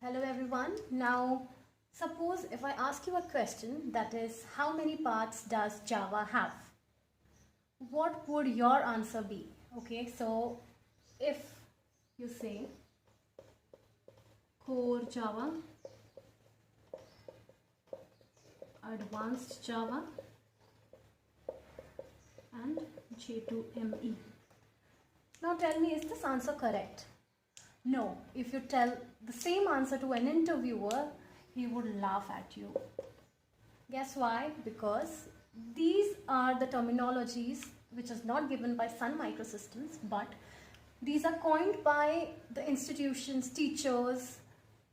Hello everyone. Now suppose if I ask you a question, that is, how many parts does Java have? What would your answer be? Okay, so if you say core Java, advanced Java and J2ME. Now tell me, is this answer correct? No. If you tell the same answer to an interviewer, he would laugh at you. Guess why? Because these are the terminologies which is not given by Sun Microsystems, but these are coined by the institutions, teachers,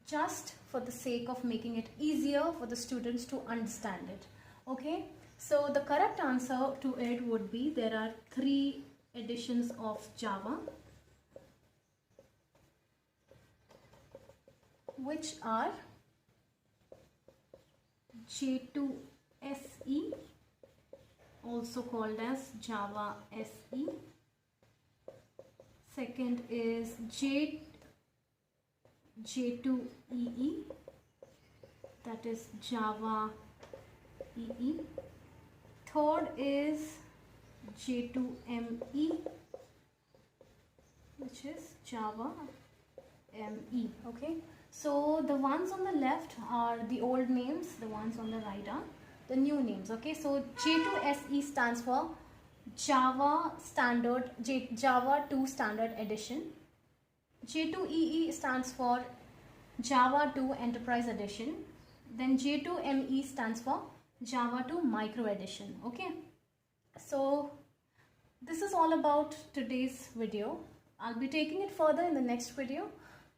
just for the sake of making it easier for the students to understand it. Okay, so the correct answer to it would be there are three editions of Java, which are J2SE, also called as Java SE. Second is J2EE, that is Java EE. Third is J2ME, which is Java ME. Okay, so the ones on the left are the old names, the ones on the right are the new names. Okay, so J2SE stands for Java Standard, Java 2 Standard Edition. J2EE stands for Java 2 Enterprise Edition. Then J2ME stands for Java 2 Micro Edition. Okay, so this is all about today's video. I'll be taking it further in the next video.